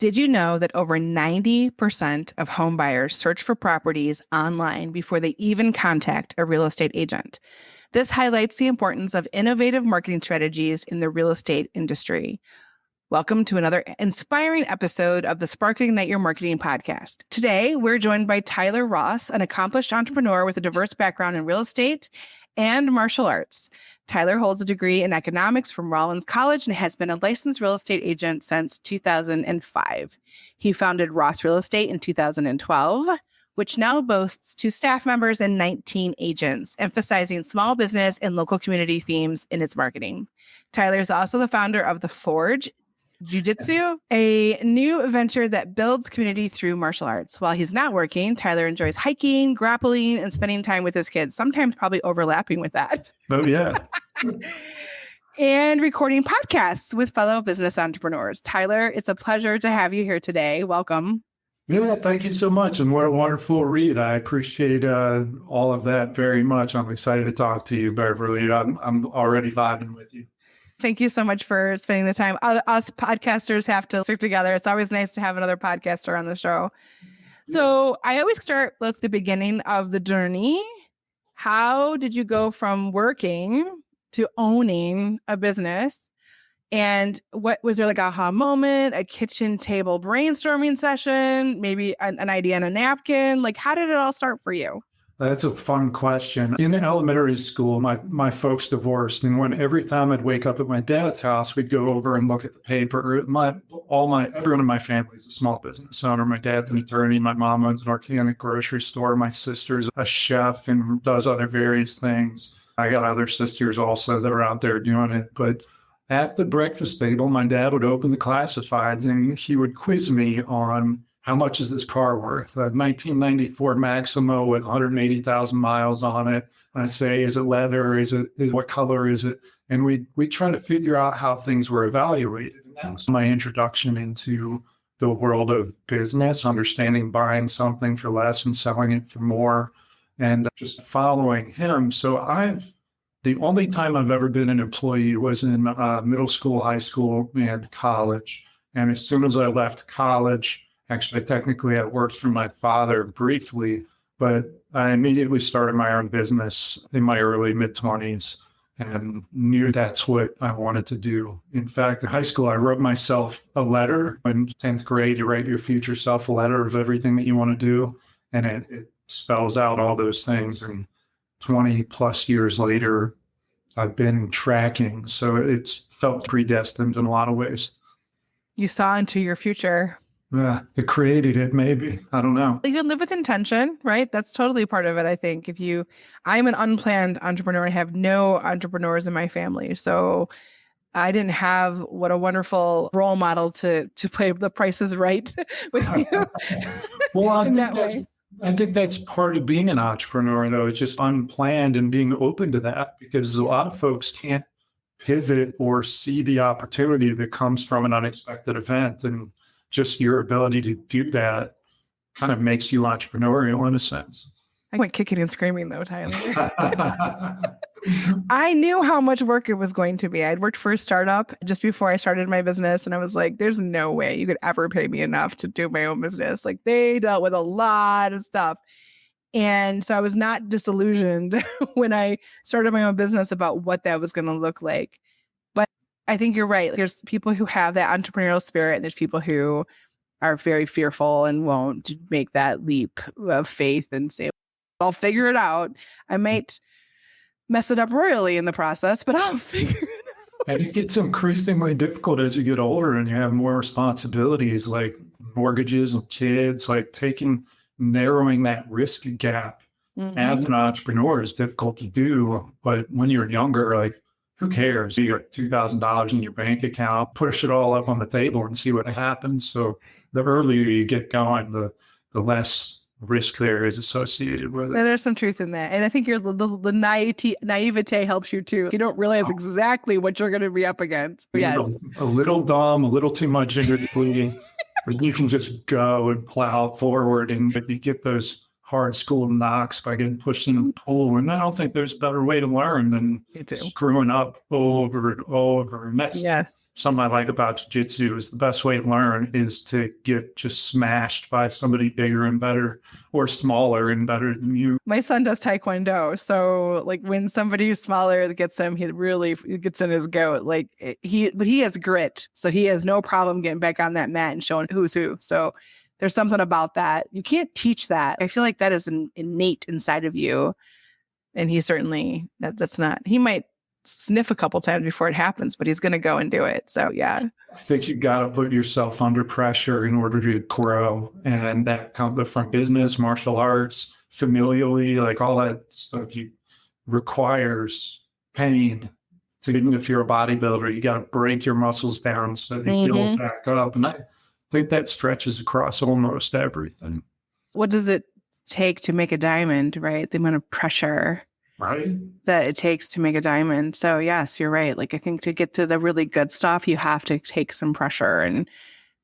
Did you know that over 90% of home buyers search for properties online before they even contact a real estate agent? This highlights the importance of innovative marketing strategies in the real estate industry. Welcome to another inspiring episode of the Spark Ignite Your Marketing podcast. Today, we're joined by Tyler Ross, an accomplished entrepreneur with a diverse background in real estate and martial arts. Tyler holds a degree in economics from Rollins College and has been a licensed real estate agent since 2005. He founded Ross Real Estate in 2012, which now boasts 2 staff members and 19 agents, emphasizing small business and local community themes in its marketing. Tyler is also the founder of the Forge Jiujitsu, a new venture that builds community through martial arts. While he's not working, Tyler enjoys hiking, grappling, and spending time with his kids, sometimes probably overlapping with that. Oh, yeah. And recording podcasts with fellow business entrepreneurs. Tyler, it's a pleasure to have you here today. Welcome. Yeah, thank you so much. And what a wonderful read. I appreciate all of that very much. I'm excited to talk to you, Beverly. I'm already vibing with you. Thank you so much for spending the time. Us podcasters have to stick together. It's always nice to have another podcaster on the show. So I always start with the beginning of the journey. How did you go from working to owning a business? And what was there, like an aha moment, a kitchen table brainstorming session, maybe an idea on a napkin? Like, how did it all start for you? That's a fun question. In elementary school, my folks divorced, and every time I'd wake up at my dad's house, we'd go over and look at the paper. Everyone in my family is a small business owner. My dad's an attorney. My mom owns an organic grocery store. My sister's a chef and does other various things. I got other sisters also that are out there doing it. But at the breakfast table, my dad would open the classifieds and he would quiz me on how much is this car worth? A 1994 Maximo with 180,000 miles on it. And I'd say, is it leather? What color is it? And we try to figure out how things were evaluated. And that was my introduction into the world of business, understanding buying something for less and selling it for more, and just following him. So the only time I've ever been an employee was in middle school, high school, and college. And as soon as I left college, actually, technically, I worked for my father briefly, but I immediately started my own business in my early mid-20s and knew that's what I wanted to do. In fact, in high school, I wrote myself a letter. In 10th grade, you write your future self a letter of everything that you want to do, and it spells out all those things. And 20 plus years later, I've been tracking. So it's felt predestined in a lot of ways. You saw into your future. Yeah, it created it, maybe. I don't know. You can live with intention, right? That's totally part of it, I think. I'm an unplanned entrepreneur. I have no entrepreneurs in my family. So I didn't have what a wonderful role model to play The Price is Right with you. Well, I think that's part of being an entrepreneur, though. It's just unplanned and being open to that, because a lot of folks can't pivot or see the opportunity that comes from an unexpected event. And just your ability to do that kind of makes you entrepreneurial in a sense. I went kicking and screaming though, Tyler. I knew how much work it was going to be. I'd worked for a startup just before I started my business. And I was like, there's no way you could ever pay me enough to do my own business. Like, they dealt with a lot of stuff. And so I was not disillusioned when I started my own business about what that was going to look like. I think you're right. There's people who have that entrepreneurial spirit, and there's people who are very fearful and won't make that leap of faith and say, I'll figure it out. I might mess it up royally in the process, but I'll figure it out. And it gets increasingly difficult as you get older and you have more responsibilities like mortgages and kids, like narrowing that risk gap as an entrepreneur is difficult to do. But when you're younger, like, who cares? You got $2,000 in your bank account, push it all up on the table and see what happens. So the earlier you get going, the less risk there is associated with it. And there's some truth in that. And I think the naivete helps you too. You don't realize exactly what you're going to be up against. Yes. A little dumb, a little too much into the but you can just go and plow forward, and you get those hard school knocks by getting pushed into the pool. And I don't think there's a better way to learn than screwing up over and over. And that's something I like about jiu-jitsu is the best way to learn is to get just smashed by somebody bigger and better or smaller and better than you. My son does taekwondo. So like when somebody who's smaller gets him, he really gets in his goat. But he has grit. So he has no problem getting back on that mat and showing who's who. So there's something about that. You can't teach that. I feel like that is innate inside of you. And he certainly, that's not, he might sniff a couple times before it happens, but he's going to go and do it. So yeah. I think you got to put yourself under pressure in order to grow. And that comes from business, martial arts, familially, like all that stuff requires pain. So even if you're a bodybuilder, you got to break your muscles down so they build back up. And I think that stretches across almost everything. What does it take to make a diamond, right? The amount of pressure that it takes to make a diamond. So yes, you're right. Like I think to get to the really good stuff, you have to take some pressure and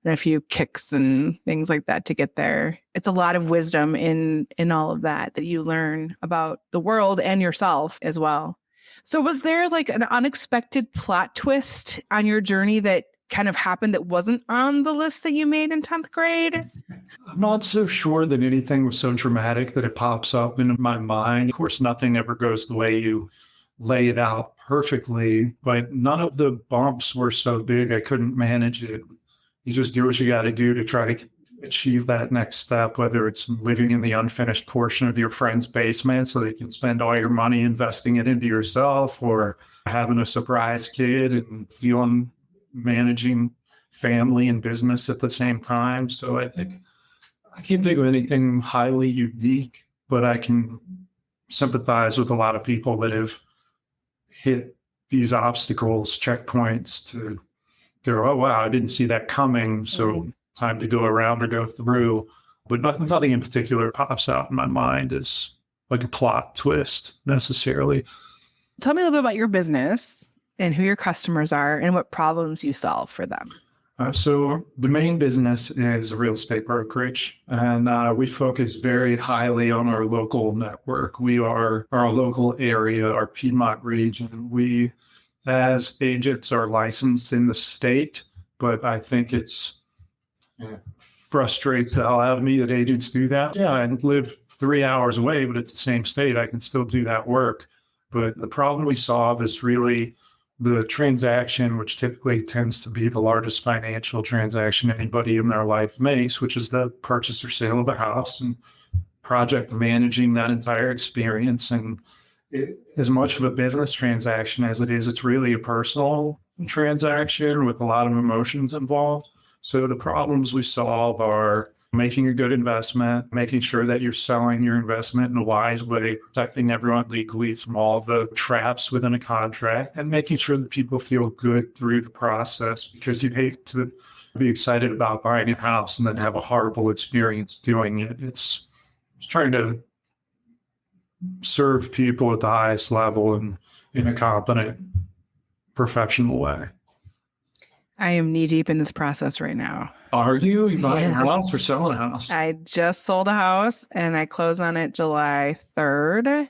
a few kicks and things like that to get there. It's a lot of wisdom in all of that you learn about the world and yourself as well. So was there like an unexpected plot twist on your journey that kind of happened that wasn't on the list that you made in 10th grade? I'm not so sure that anything was so dramatic that it pops up in my mind. Of course, nothing ever goes the way you lay it out perfectly, but none of the bumps were so big I couldn't manage it. You just do what you got to do to try to achieve that next step, whether it's living in the unfinished portion of your friend's basement so that you can spend all your money investing it into yourself, or having a surprise kid and managing family and business at the same time. So I think I can't think of anything highly unique, but I can sympathize with a lot of people that have hit these obstacles, checkpoints to go, oh, wow, I didn't see that coming. So time to go around or go through. But nothing in particular pops out in my mind as like a plot twist necessarily. Tell me a little bit about your business and who your customers are and what problems you solve for them. So the main business is a real estate brokerage, and we focus very highly on our local network. We are our local area, our Piedmont region. We, as agents, are licensed in the state, but I think frustrates the hell out of me that agents do that. Yeah, I live 3 hours away, but it's the same state. I can still do that work. But the problem we solve is really the transaction, which typically tends to be the largest financial transaction anybody in their life makes, which is the purchase or sale of a house, and project managing that entire experience. And as much of a business transaction as it is, it's really a personal transaction with a lot of emotions involved. So the problems we solve are making a good investment, making sure that you're selling your investment in a wise way, protecting everyone legally from all the traps within a contract, and making sure that people feel good through the process, because you hate to be excited about buying a house and then have a horrible experience doing it. It's trying to serve people at the highest level and in a competent, professional way. I am knee deep in this process right now. Are you? You buying a house or selling a house? I just sold a house and I closed on it July 3rd.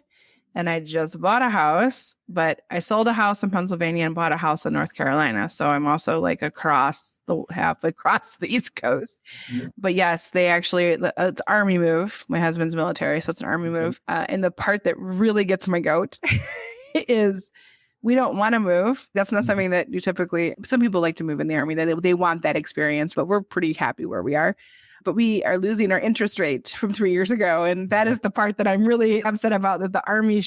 And I just bought a house, but I sold a house in Pennsylvania and bought a house in North Carolina. So I'm also like across the East Coast. Yeah. But yes, they actually, it's Army move. My husband's military, so it's an Army move. And the part that really gets my goat is we don't want to move. That's not something that you typically, some people like to move in the Army. They want that experience, but we're pretty happy where we are. But we are losing our interest rate from 3 years ago. And that is the part that I'm really upset about, that the Army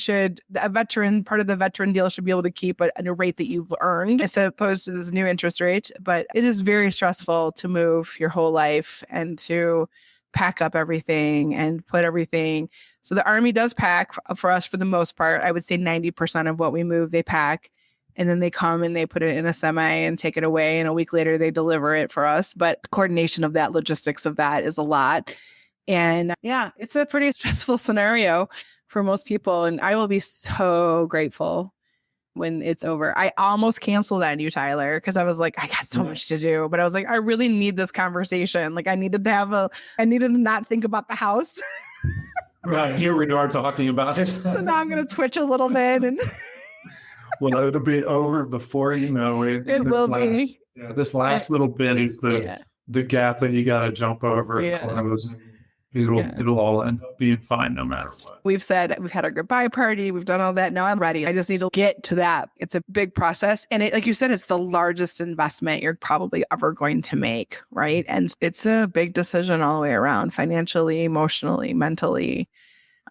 part of the veteran deal should be able to keep at a rate that you've earned as opposed to this new interest rate. But it is very stressful to move your whole life and to pack up everything and put everything. So the Army does pack for us for the most part. I would say 90% of what we move, they pack. And then they come and they put it in a semi and take it away. And a week later, they deliver it for us. But coordination of that, logistics of that is a lot. And yeah, it's a pretty stressful scenario for most people. And I will be so grateful when it's over. I almost canceled on you, Tyler, because I was like, I got so much to do. But I was like, I really need this conversation. Like I needed to not think about the house. Right, here we are talking about it. So now I'm going to twitch a little bit, and Well, it'll be over before you know it. it will be. Yeah, this last little bit is Yeah. the gap that you got to jump over and Yeah. close. And it'll all end up being fine no matter what. We've said we've had our goodbye party. We've done all that. Now I'm ready. I just need to get to that. It's a big process. And like you said, it's the largest investment you're probably ever going to make, right? And it's a big decision all the way around, financially, emotionally, mentally.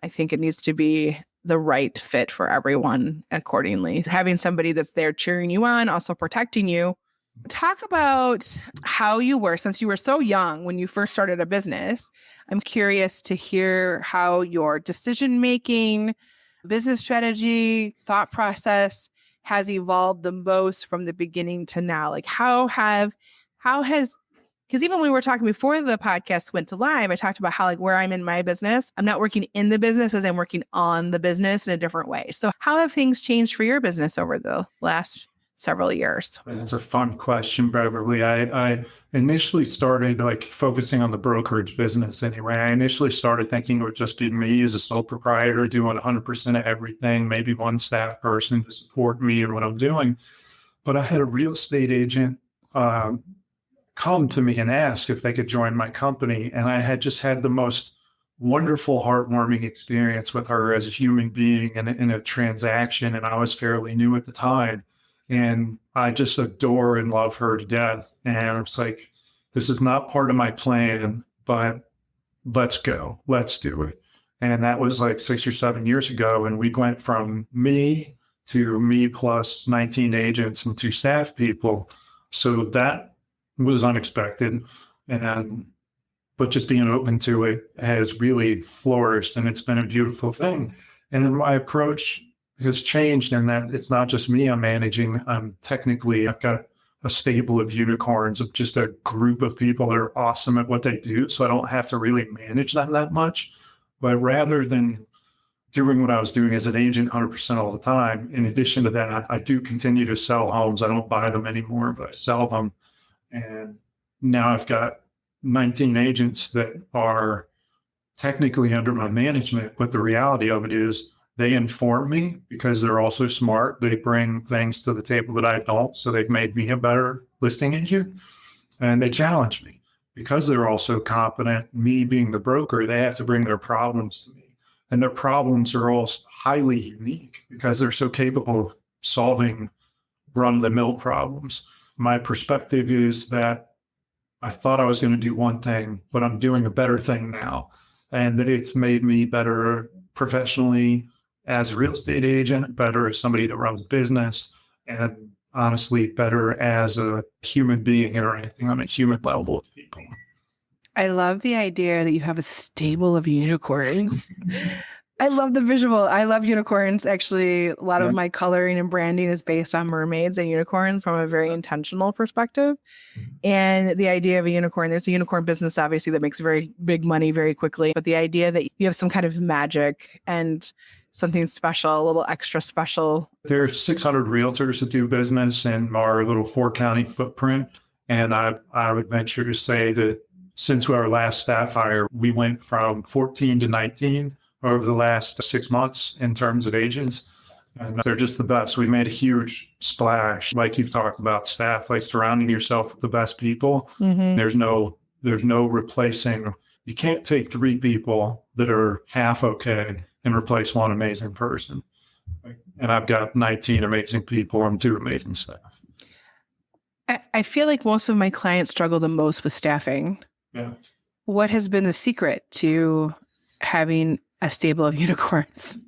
I think it needs to be the right fit for everyone accordingly. Having somebody that's there cheering you on, also protecting you. Talk about how you were, since you were so young when you first started a business. I'm curious to hear how your decision-making, business strategy, thought process has evolved the most from the beginning to now. Like how has, because even when we were talking before the podcast went to live, I talked about how like where I'm in my business, I'm not working in the business as I'm working on the business in a different way. So how have things changed for your business over the last several years? It's a fun question, Beverly. I initially started like focusing on the brokerage business anyway. I initially started thinking it would just be me as a sole proprietor doing 100% of everything, maybe one staff person to support me and what I'm doing. But I had a real estate agent come to me and ask if they could join my company. And I had just had the most wonderful, heartwarming experience with her as a human being in a transaction. And I was fairly new at the time. And I just adore and love her to death. And I was like, this is not part of my plan, but let's go. Let's do it. And that was like 6 or 7 years ago. And we went from me to me plus 19 agents and 2 staff people. So that was unexpected. But just being open to it has really flourished, and it's been a beautiful thing. And my approach has changed in that it's not just me I'm managing. I've got a stable of unicorns, of just a group of people that are awesome at what they do. So I don't have to really manage them that much. But rather than doing what I was doing as an agent 100% all the time, in addition to that, I do continue to sell homes. I don't buy them anymore, but I sell them. And now I've got 19 agents that are technically under my management. But the reality of it is, they inform me because they're also smart. They bring things to the table that I don't. So they've made me a better listing agent. And they challenge me because they're also competent. Me being the broker, they have to bring their problems to me. And their problems are all highly unique because they're so capable of solving run-of-the-mill problems. My perspective is that I thought I was going to do one thing, but I'm doing a better thing now. And that it's made me better professionally, as a real estate agent, better as somebody that runs a business, and honestly, better as a human being interacting on a human level with people. I love the idea that you have a stable of unicorns. I love the visual. I love unicorns. Actually, a lot of my coloring and branding is based on mermaids and unicorns from a very intentional perspective. And the idea of a unicorn, there's a unicorn business, obviously, that makes very big money very quickly. But the idea that you have some kind of magic and something special, a little extra special. There's 600 realtors that do business in our little 4-county footprint. And I would venture to say that since our last staff hire, we went from 14 to 19 over the last 6 months in terms of agents. And they're just the best. We've made a huge splash. Like you've talked about staff, like surrounding yourself with the best people. Mm-hmm. There's no replacing. You can't take 3 people that are half okay and replace one amazing person. And I've got 19 amazing people and 2 amazing staff. I feel like most of my clients struggle the most with staffing. Yeah. What has been the secret to having a stable of unicorns?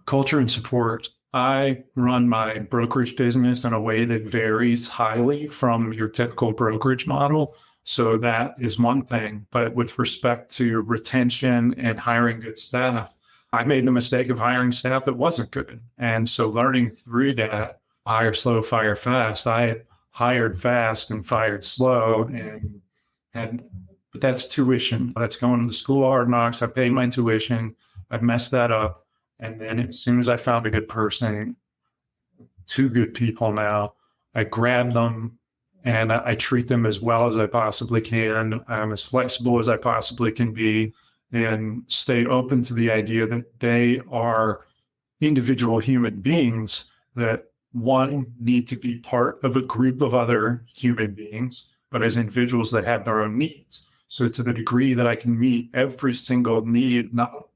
Culture and support. I run my brokerage business in a way that varies highly from your typical brokerage model. So that is one thing. But with respect to retention and hiring good staff, I made the mistake of hiring staff that wasn't good. And so learning through that, hire slow, fire fast. I hired fast and fired slow. But that's tuition. That's going to the school of hard knocks. I paid my tuition. I messed that up. And then as soon as I found a good person, 2 good people now, I grab them and I treat them as well as I possibly can. I'm as flexible as I possibly can be. and stay open to the idea that they are individual human beings that one need to be part of a group of other human beings, but as individuals that have their own needs. So to the degree that I can meet every single need, not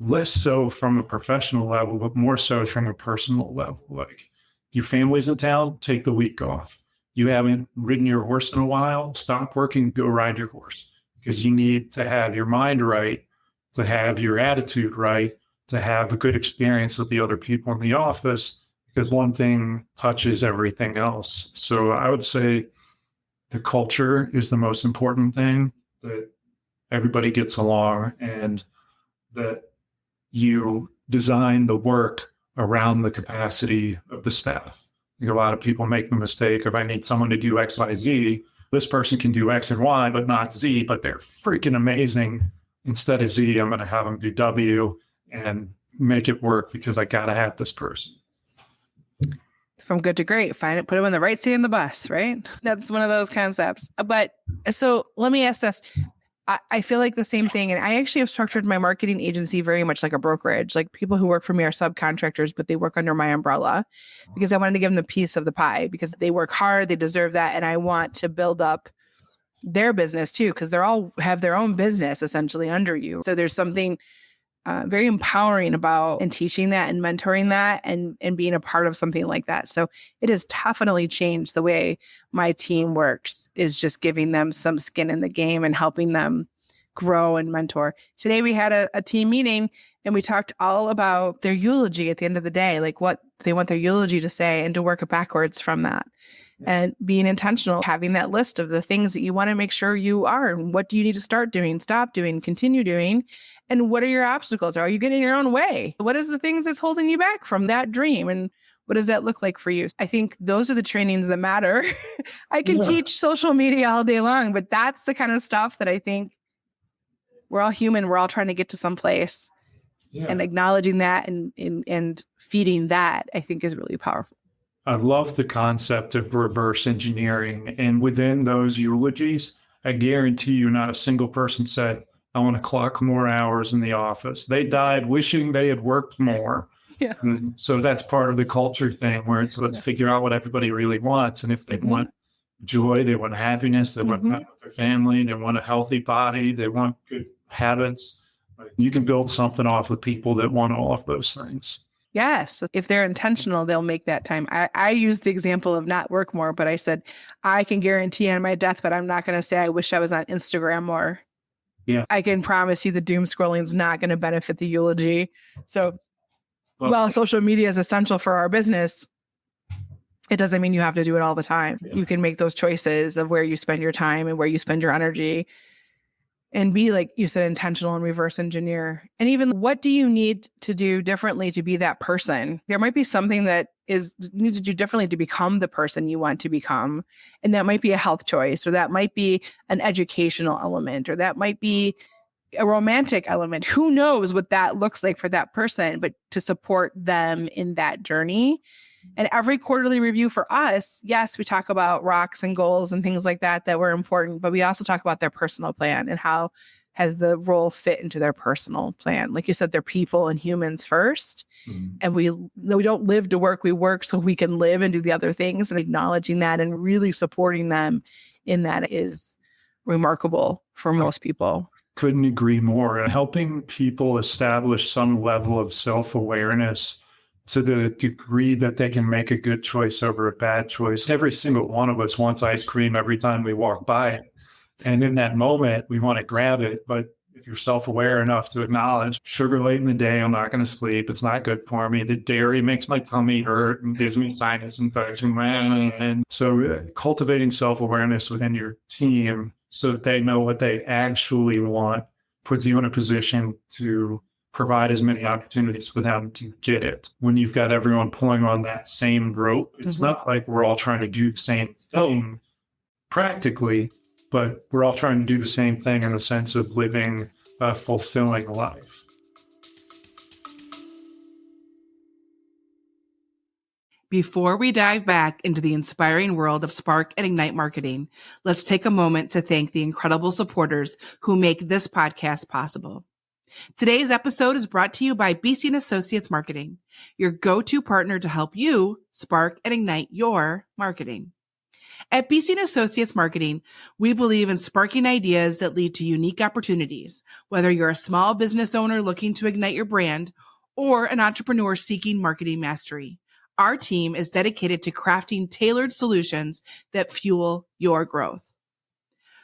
less so from a professional level, but more so from a personal level. Like, your family's in town, take the week off. You haven't ridden your horse in a while, stop working, go ride your horse, because you need to have your mind right, to have your attitude right, to have a good experience with the other people in the office, because one thing touches everything else. So I would say the culture is the most important thing, that everybody gets along and that you design the work around the capacity of the staff. I think a lot of people make the mistake of, I need someone to do X, Y, Z. This person can do X and Y, but not Z, but they're freaking amazing. Instead of Z, I'm going to have them do W and make it work because I got to have this person. From good to great, find it, put them in the right seat in the bus, right? That's one of those concepts. But so let me ask this. I feel like the same thing. And I actually have structured my marketing agency very much like a brokerage. Like, people who work for me are subcontractors, but they work under my umbrella because I wanted to give them the piece of the pie, because they work hard, they deserve that. And I want to build up their business too, because they're all have their own business essentially under you. So there's something very empowering about and teaching that and mentoring that and being a part of something like that. So it has definitely changed the way my team works, is just giving them some skin in the game and helping them grow and mentor. Today we had a team meeting and we talked all about their eulogy at the end of the day, like what they want their eulogy to say, and to work it backwards from that. And being intentional, having that list of the things that you want to make sure you are, and what do you need to start doing, stop doing, continue doing, and what are your obstacles? Are you getting in your own way? What is the things that's holding you back from that dream? And what does that look like for you? I think those are the trainings that matter. I can teach social media all day long, but that's the kind of stuff that I think we're all human. We're all trying to get to some place, and acknowledging that and feeding that, I think, is really powerful. I love the concept of reverse engineering. And within those eulogies, I guarantee you not a single person said, I want to clock more hours in the office. They died wishing they had worked more. Yeah. And so that's part of the culture thing, where it's, let's figure out what everybody really wants. And if they want joy, they want happiness, they want time with their family, they want a healthy body, they want good habits. You can build something off of people that want all of those things. Yes. If they're intentional, they'll make that time. I used the example of not work more, but I said, I can guarantee on my deathbed, I'm not going to say I wish I was on Instagram more. Yeah. I can promise you the doom scrolling is not going to benefit the eulogy. So while social media is essential for our business, it doesn't mean you have to do it all the time. Yeah. You can make those choices of where you spend your time and where you spend your energy, and be, like you said, intentional and reverse engineer. And even, what do you need to do differently to be that person? There might be something that you need to do differently to become the person you want to become. And that might be a health choice, or that might be an educational element, or that might be a romantic element. Who knows what that looks like for that person, but to support them in that journey. And every quarterly review for us, yes, we talk about rocks and goals and things like that were important, but we also talk about their personal plan and how has the role fit into their personal plan. Like you said, they're people and humans first. Mm-hmm. And we don't live to work, we work so we can live and do the other things, and acknowledging that and really supporting them in that is remarkable for most people. Couldn't agree more. Helping people establish some level of self-awareness to the degree that they can make a good choice over a bad choice. Every single one of us wants ice cream every time we walk by it. And in that moment, we want to grab it. But if you're self-aware enough to acknowledge, sugar late in the day, I'm not going to sleep, it's not good for me, the dairy makes my tummy hurt and gives me sinus infection. And so cultivating self-awareness within your team so that they know what they actually want puts you in a position to provide as many opportunities for them to get it. When you've got everyone pulling on that same rope, it's not like we're all trying to do the same thing practically, but we're all trying to do the same thing in the sense of living a fulfilling life. Before we dive back into the inspiring world of Spark and Ignite marketing, let's take a moment to thank the incredible supporters who make this podcast possible. Today's episode is brought to you by BC & Associates Marketing, your go-to partner to help you spark and ignite your marketing. At BC & Associates Marketing, we believe in sparking ideas that lead to unique opportunities, whether you're a small business owner looking to ignite your brand or an entrepreneur seeking marketing mastery. Our team is dedicated to crafting tailored solutions that fuel your growth.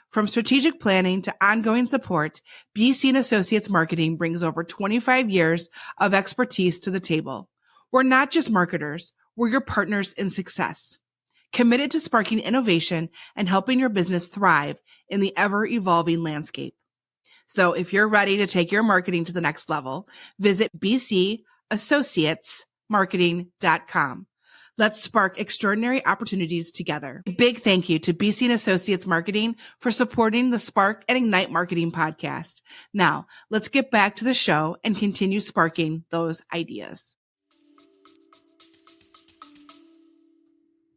From strategic planning to ongoing support, BC & Associates Marketing brings over 25 years of expertise to the table. We're not just marketers, we're your partners in success, committed to sparking innovation and helping your business thrive in the ever-evolving landscape. So if you're ready to take your marketing to the next level, visit bcassociatesmarketing.com. Let's spark extraordinary opportunities together. A big thank you to BC & Associates Marketing for supporting the Spark and Ignite Marketing podcast. Now, let's get back to the show and continue sparking those ideas.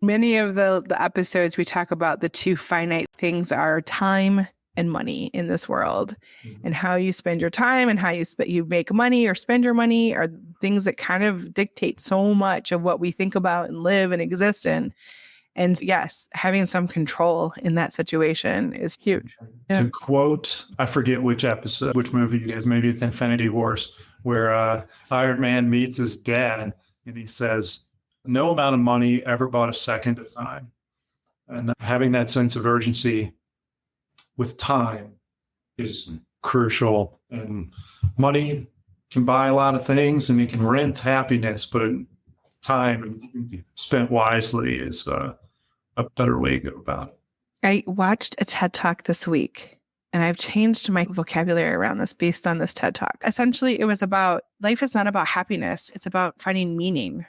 Many of the episodes we talk about the two finite things are time and money in this world, and how you spend your time and how you make money or spend your money are things that kind of dictate so much of what we think about and live and exist in. And yes, having some control in that situation is huge. Yeah. To quote, I forget which episode, which movie it is, maybe it's Infinity Wars, where Iron Man meets his dad and he says, no amount of money ever bought a second of time. And having that sense of urgency with time is crucial. And money can buy a lot of things and it can rent happiness, but time spent wisely is a better way to go about it. I watched a TED Talk this week, and I've changed my vocabulary around this based on this TED Talk. Essentially, it was about life is not about happiness. It's about finding meaning.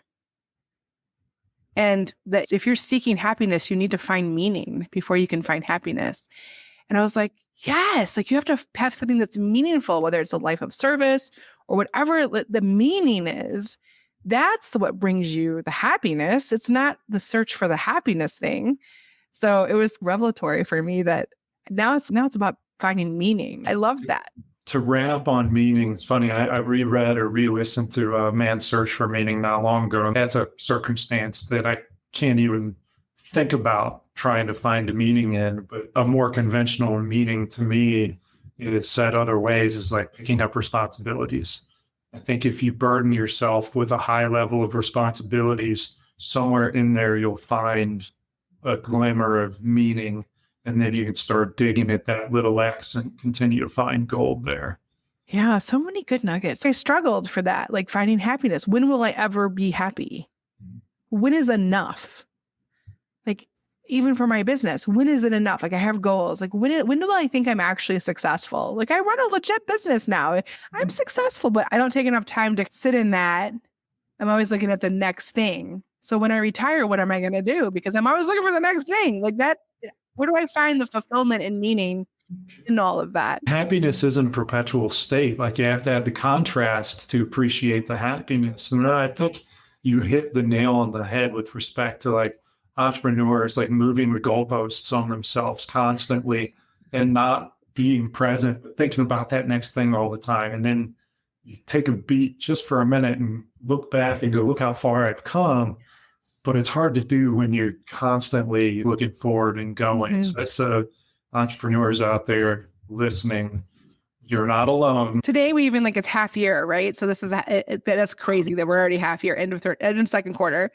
And that if you're seeking happiness, you need to find meaning before you can find happiness. And I was like, yes, like you have to have something that's meaningful, whether it's a life of service or whatever the meaning is. That's what brings you the happiness. It's not the search for the happiness thing. So it was revelatory for me that now it's about finding meaning. I love that. To wrap on meaning, it's funny, I reread or re-listened to Man's Search for Meaning not long ago. That's a circumstance that I can't even think about trying to find a meaning in, but a more conventional meaning to me is said other ways is like picking up responsibilities. I think if you burden yourself with a high level of responsibilities, somewhere in there you'll find a glimmer of meaning, and then you can start digging at that little X and continue to find gold there. Yeah, so many good nuggets. I struggled for that, like finding happiness. When will I ever be happy? When is enough? Like, even for my business, when is it enough? Like, I have goals. Like, when do I think I'm actually successful? Like, I run a legit business now. I'm successful, but I don't take enough time to sit in that. I'm always looking at the next thing. So when I retire, what am I going to do? Because I'm always looking for the next thing. Like that, where do I find the fulfillment and meaning in all of that? Happiness isn't a perpetual state. Like you have to have the contrast to appreciate the happiness. And I think you hit the nail on the head with respect to like entrepreneurs, like moving the goalposts on themselves constantly and not being present, but thinking about that next thing all the time. And then you take a beat just for a minute and look back and go, look how far I've come. But it's hard to do when you're constantly looking forward and going. Mm-hmm. So entrepreneurs out there listening, you're not alone. Today we even it's half year, right? So this is that's crazy that we're already half year, end of second quarter.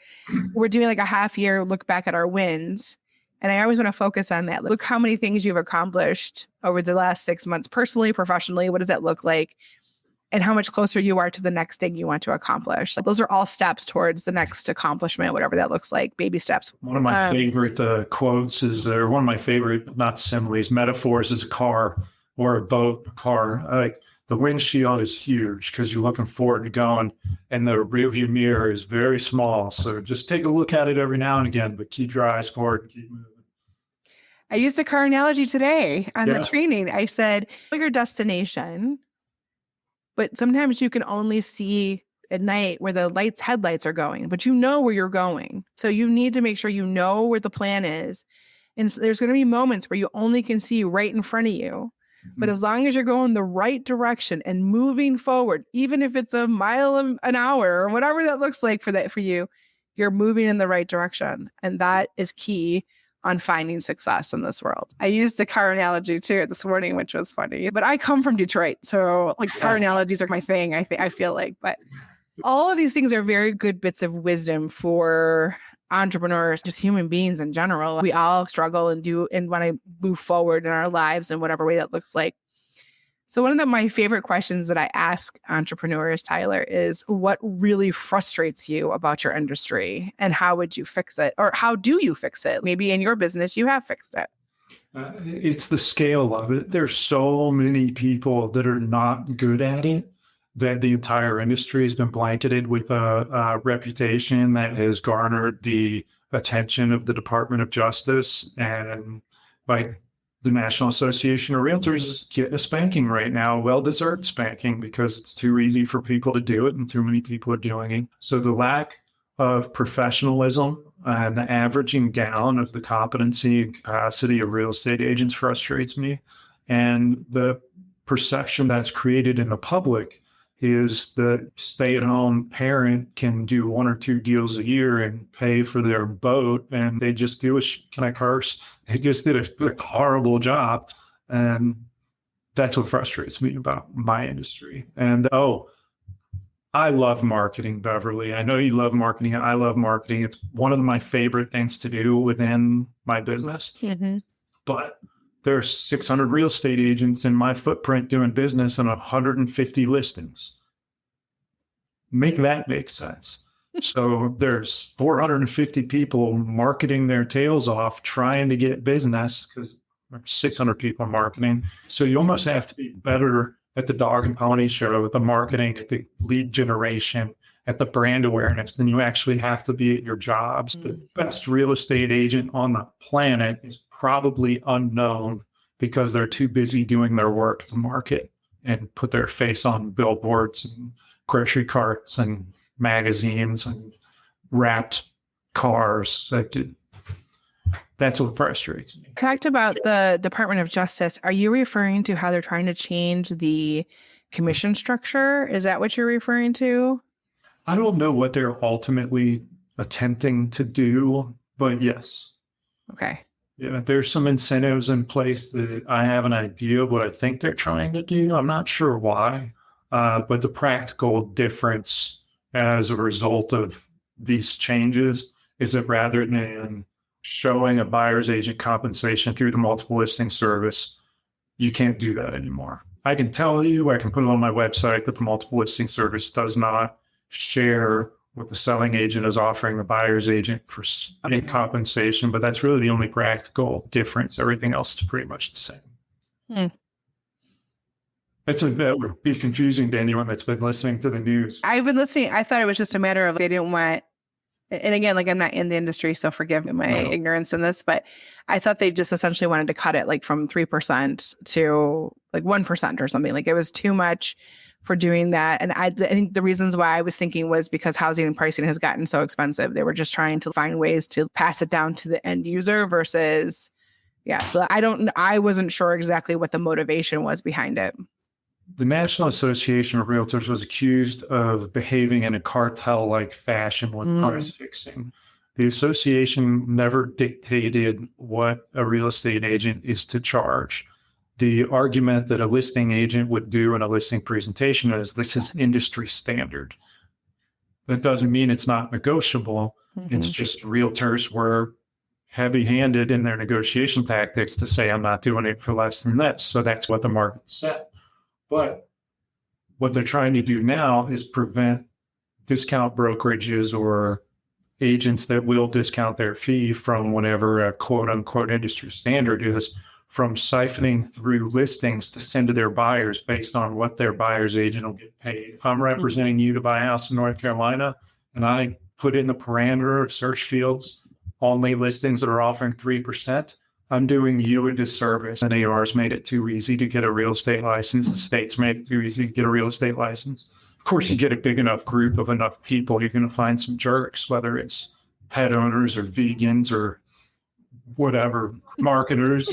We're doing like a half year look back at our wins. And I always want to focus on that. Look how many things you've accomplished over the last 6 months, personally, professionally. What does that look like? And how much closer you are to the next thing you want to accomplish. Like, those are all steps towards the next accomplishment, whatever that looks like, baby steps. One of my favorite quotes is, or one of my favorite, not similes, metaphors is a car or a boat, a car. Like the windshield is huge because you're looking forward to going, and the rearview mirror is very small. So just take a look at it every now and again, but keep your eyes forward and keep moving. I used a car analogy today on the training. I said, your destination, but sometimes you can only see at night where the headlights are going, but you know where you're going. So you need to make sure you know where the plan is. And so there's going to be moments where you only can see right in front of you. But as long as you're going the right direction and moving forward, even if it's a mile an hour or whatever that looks like for you, you're moving in the right direction. And that is key on finding success in this world. I used a car analogy too this morning, which was funny, but I come from Detroit. So like car analogies are my thing, I feel like. But all of these things are very good bits of wisdom for entrepreneurs, just human beings in general. We all struggle and want to move forward in our lives in whatever way that looks like. So one of my favorite questions that I ask entrepreneurs, Tyler, is what really frustrates you about your industry and how would you fix it? Or how do you fix it? Maybe in your business, you have fixed it. It's the scale of it. There's so many people that are not good at it that the entire industry has been blanketed with a reputation that has garnered the attention of the Department of Justice and by the National Association of Realtors getting a spanking right now, well-deserved spanking, because it's too easy for people to do it and too many people are doing it. So the lack of professionalism and the averaging down of the competency and capacity of real estate agents frustrates me. And the perception that's created in the public is the stay-at-home parent can do 1 or 2 deals a year and pay for their boat, and they just do can I curse? They just did a horrible job, and that's what frustrates me about my industry. And I love marketing, Beverly. I know you love marketing. I love marketing. It's one of my favorite things to do within my business. Mm-hmm. But there's 600 real estate agents in my footprint doing business and 150 listings. Make that make sense. So there's 450 people marketing their tails off, trying to get business because there's 600 people marketing. So you almost have to be better at the dog and pony show, at the marketing, at the lead generation, at the brand awareness than you actually have to be at your jobs. Mm-hmm. The best real estate agent on the planet is probably unknown because they're too busy doing their work to market and put their face on billboards and grocery carts and magazines and wrapped cars. That's what frustrates me. Talked about the Department of Justice. Are you referring to how they're trying to change the commission structure? Is that what you're referring to? I don't know what they're ultimately attempting to do, but yes. Okay. Yeah, there's some incentives in place that I have an idea of what I think they're trying to do. I'm not sure why, but the practical difference as a result of these changes is that rather than showing a buyer's agent compensation through the multiple listing service, you can't do that anymore. I can tell you, I can put it on my website that the multiple listing service does not share what the selling agent is offering the buyer's agent for any compensation, but that's really the only practical difference. Everything else is pretty much the same. That would be confusing to anyone that's been listening to the news. I've been listening. I thought it was just a matter of they didn't want, and again, like I'm not in the industry, so forgive my ignorance in this, but I thought they just essentially wanted to cut it like from 3% to like 1% or something. Like it was too much for doing that. And I think the reasons why I was thinking was because housing and pricing has gotten so expensive. They were just trying to find ways to pass it down to the end user versus, so I wasn't sure exactly what the motivation was behind it. The National Association of Realtors was accused of behaving in a cartel-like fashion with price fixing. The association never dictated what a real estate agent is to charge. The argument that a listing agent would do in a listing presentation is this is industry standard. That doesn't mean it's not negotiable. Mm-hmm. It's just realtors were heavy-handed in their negotiation tactics to say, I'm not doing it for less than this. So that's what the market said. But what they're trying to do now is prevent discount brokerages or agents that will discount their fee from whatever a quote-unquote industry standard is from siphoning through listings to send to their buyers based on what their buyer's agent will get paid. If I'm representing you to buy a house in North Carolina and I put in the parameter of search fields, only listings that are offering 3%, I'm doing you a disservice. And AR's made it too easy to get a real estate license. The state's made it too easy to get a real estate license. Of course, you get a big enough group of enough people, you're going to find some jerks, whether it's pet owners or vegans or whatever, marketers.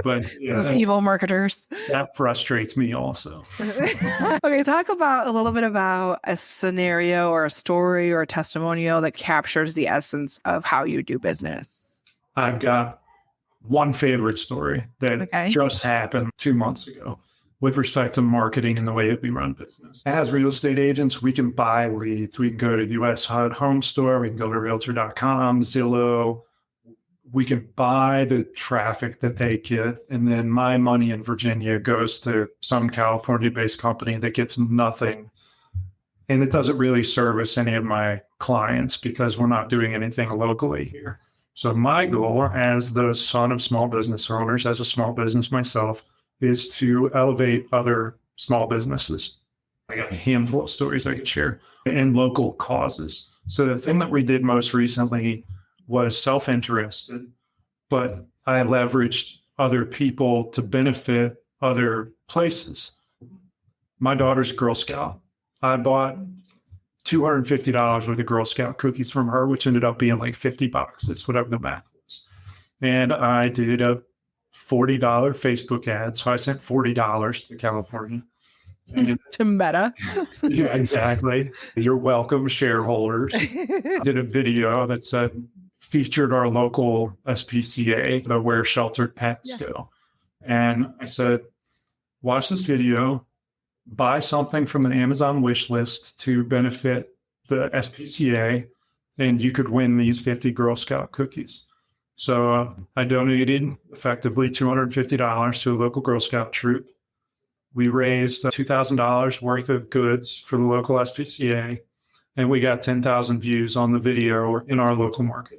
But yeah, Those evil marketers. that frustrates me also. Okay, talk about a little bit about a scenario or a story or a testimonial that captures the essence of how you do business. I've got one favorite story that Okay. just happened 2 months ago with respect to marketing and the way that we run business. As real estate agents, we can buy leads. We can go to US HUD Home Store. We can go to Realtor.com, Zillow. We can buy the traffic that they get. And then my money in Virginia goes to some California-based company that gets nothing. And it doesn't really service any of my clients because we're not doing anything locally here. So my goal as the son of small business owners, as a small business myself, is to elevate other small businesses. I got a handful of stories I could share and local causes. So the thing that we did most recently was self-interested, but I leveraged other people to benefit other places. My daughter's Girl Scout. I bought $250 worth of Girl Scout cookies from her, which ended up being like 50 boxes, whatever the math was. And I did a $40 Facebook ad. So I sent $40 to California. And to Meta. yeah, exactly. You're welcome, shareholders. I did a video that said, featured our local SPCA, the Where Sheltered Pets Go. And I said, watch this video, buy something from an Amazon wish list to benefit the SPCA, and you could win these 50 Girl Scout cookies. So I donated effectively $250 to a local Girl Scout troop. We raised $2,000 worth of goods for the local SPCA, and we got 10,000 views on the video in our local market.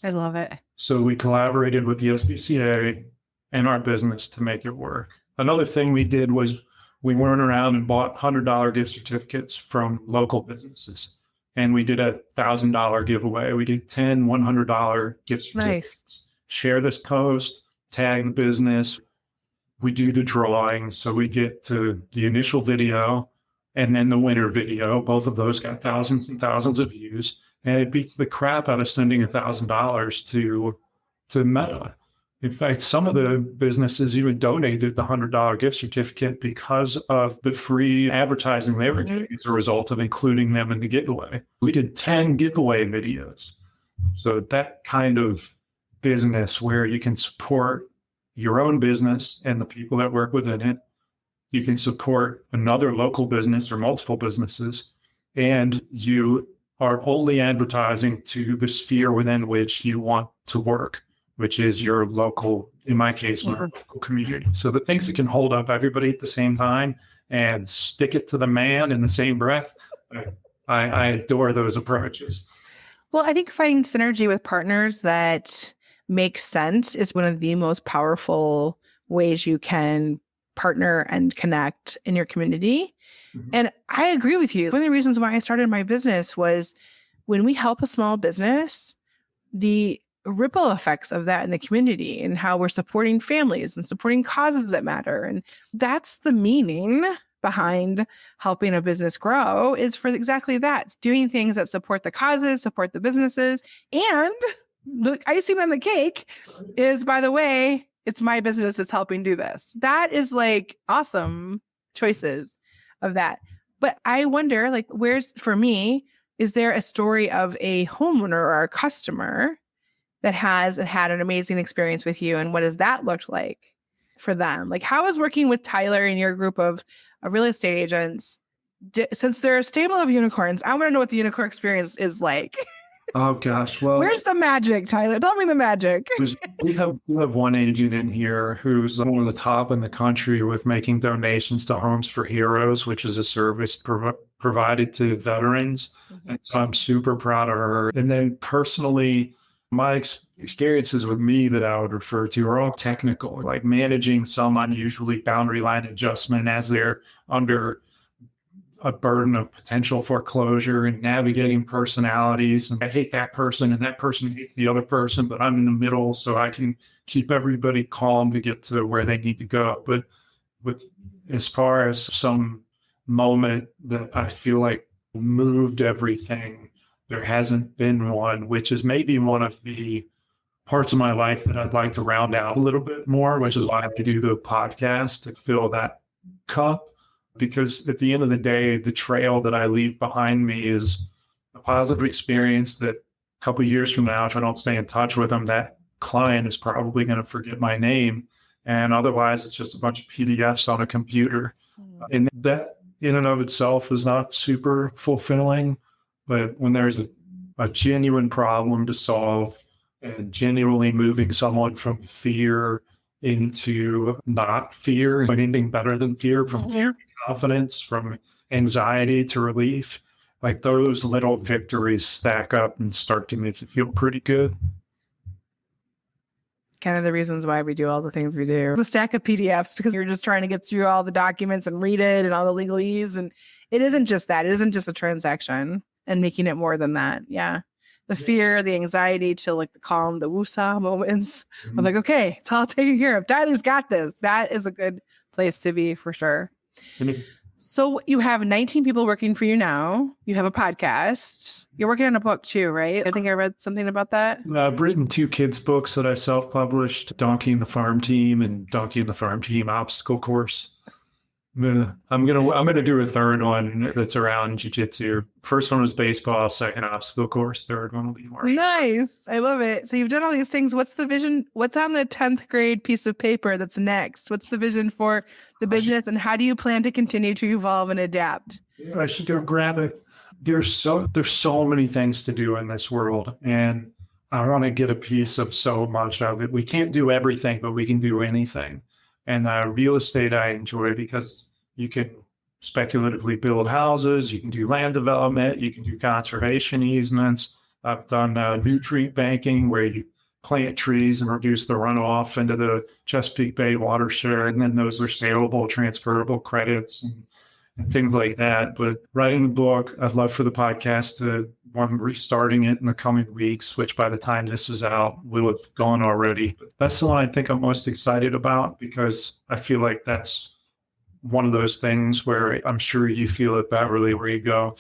I love it. So we collaborated with the SPCA and our business to make it work. Another thing we did was we went around and bought $100 gift certificates from local businesses. And we did a $1,000 giveaway. We did 10 $100 gift certificates. Nice. Share this post, tag the business. We do the drawing. So we get to the initial video and then the winner video. Both of those got thousands and thousands of views. And it beats the crap out of sending $1,000 to Meta. In fact, some of the businesses even donated the $100 gift certificate because of the free advertising they were getting as a result of including them in the giveaway. We did 10 giveaway videos. So that kind of business where you can support your own business and the people that work within it. You can support another local business or multiple businesses, and you are only advertising to the sphere within which you want to work, which is your local, in my case, my local community. So the things that can hold up everybody at the same time and stick it to the man in the same breath, I adore those approaches. Well, I think finding synergy with partners that make sense is one of the most powerful ways you can partner and connect in your community. Mm-hmm. And I agree with you. One of the reasons why I started my business was when we help a small business, the ripple effects of that in the community and how we're supporting families and supporting causes that matter. And that's the meaning behind helping a business grow, is for exactly that. It's doing things that support the causes, support the businesses. And the icing on the cake is, by the way, it's my business that's helping do this. That is like awesome choices of that. But I wonder, like, for me, is there a story of a homeowner or a customer that has had an amazing experience with you? And what does that look like for them? Like, how is working with Tyler and your group of real estate agents, since they're a stable of unicorns, I want to know what the unicorn experience is like. Oh, gosh. Well, where's the magic, Tyler? Tell me the magic. we have one agent in here who's one of the top in the country with making donations to Homes for Heroes, which is a service provided to veterans. Mm-hmm. And so I'm super proud of her. And then personally, my experiences with me that I would refer to are all technical, like managing some unusually boundary line adjustment as they're under a burden of potential foreclosure and navigating personalities. And I hate that person and that person hates the other person, but I'm in the middle so I can keep everybody calm to get to where they need to go. But as far as some moment that I feel like moved everything, there hasn't been one, which is maybe one of the parts of my life that I'd like to round out a little bit more, which is why I do the podcast to fill that cup. Because at the end of the day, the trail that I leave behind me is a positive experience that a couple of years from now, if I don't stay in touch with them, that client is probably going to forget my name. And otherwise, it's just a bunch of PDFs on a computer. And that in and of itself is not super fulfilling. But when there's a genuine problem to solve and genuinely moving someone from fear into not fear, but anything better than fear, from fear to confidence, from anxiety to relief, like those little victories stack up and start to make you feel pretty good. Kind of the reasons why we do all the things we do. The stack of PDFs, because you're just trying to get through all the documents and read it and all the legalese. And it isn't just that. It isn't just a transaction and making it more than that. Yeah. The fear, the anxiety to like the calm, the woosah moments. I'm like, okay, it's all taken care of. Tyler's got this. That is a good place to be for sure. So you have 19 people working for you now. You have a podcast. You're working on a book too, right? I think I read something about that. I've written 2 kids' books that I self-published, Donkey and the Farm Team and Donkey and the Farm Team Obstacle Course. I'm gonna do a third one that's around jiu-jitsu. First one was baseball, second obstacle course, third one will be martial. Nice. I love it. So you've done all these things. What's the vision? What's on the 10th grade piece of paper that's next? What's the vision for the business, and how do you plan to continue to evolve and adapt? I should go grab it. There's so many things to do in this world, and I want to get a piece of so much of it. We can't do everything, but we can do anything. And real estate I enjoy because you can speculatively build houses, you can do land development, you can do conservation easements. I've done nutrient banking where you plant trees and reduce the runoff into the Chesapeake Bay watershed, and then those are saleable, transferable credits and things like that. But writing the book, I'd love for the podcast I'm restarting it in the coming weeks, which by the time this is out, will have gone already. But that's the one I think I'm most excited about because I feel like that's one of those things where I'm sure you feel it, Beverly, where you go,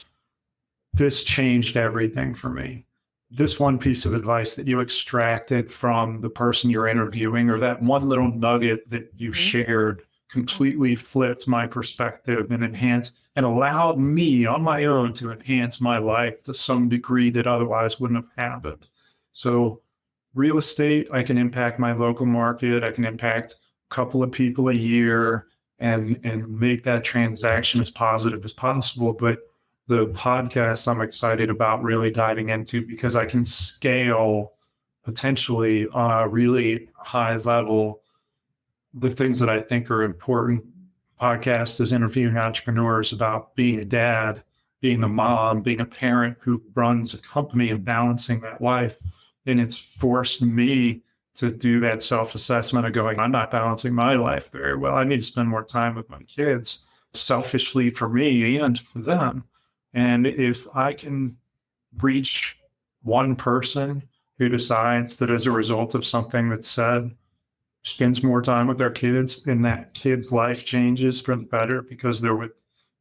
this changed everything for me. This one piece of advice that you extracted from the person you're interviewing, or that one little nugget that you shared, completely flipped my perspective and enhanced and allowed me on my own to enhance my life to some degree that otherwise wouldn't have happened. So real estate, I can impact my local market. I can impact a couple of people a year and make that transaction as positive as possible. But the podcast I'm excited about really diving into because I can scale potentially on a really high level the things that I think are important. Podcast is interviewing entrepreneurs about being a dad, being a mom, being a parent who runs a company and balancing that life. And it's forced me to do that self-assessment of going, I'm not balancing my life very well. I need to spend more time with my kids, selfishly for me and for them. And if I can reach one person who decides that as a result of something that's said, spends more time with their kids, and that kid's life changes for the better because they're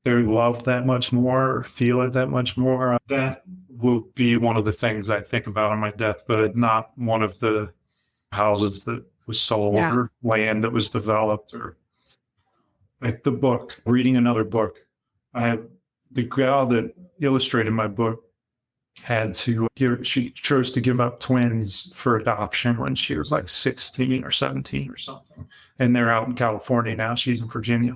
loved that much more, or feel it that much more, that will be one of the things I think about on my deathbed, not one of the houses that was sold or land that was developed, or like the book, reading another book. The gal that illustrated my book she chose to give up twins for adoption when she was like 16 or 17 or something. And they're out in California now. She's in Virginia.